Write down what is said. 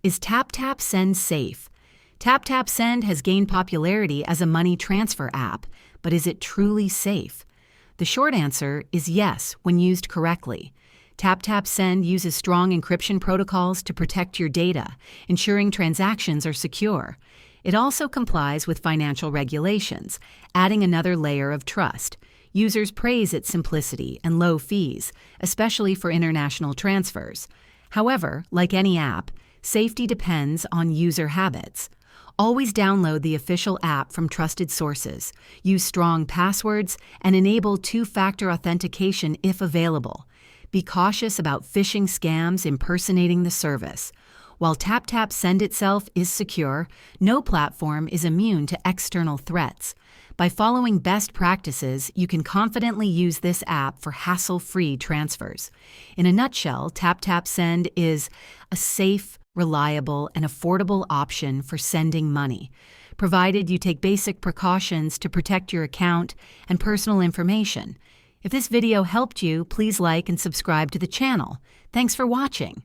Is TapTap Send safe? TapTap Send has gained popularity as a money transfer app, but is it truly safe? The short answer is yes, when used correctly. TapTap Send uses strong encryption protocols to protect your data, ensuring transactions are secure. It also complies with financial regulations, adding another layer of trust. Users praise its simplicity and low fees, especially for international transfers. However, like any app, safety depends on user habits. Always download the official app from trusted sources, use strong passwords, and enable two-factor authentication if available. Be cautious about phishing scams impersonating the service. While TapTap Send itself is secure, no platform is immune to external threats. By following best practices, you can confidently use this app for hassle-free transfers. In a nutshell, TapTap Send is a safe, reliable, and affordable option for sending money, provided you take basic precautions to protect your account and personal information. If this video helped you, please like and subscribe to the channel. Thanks for watching.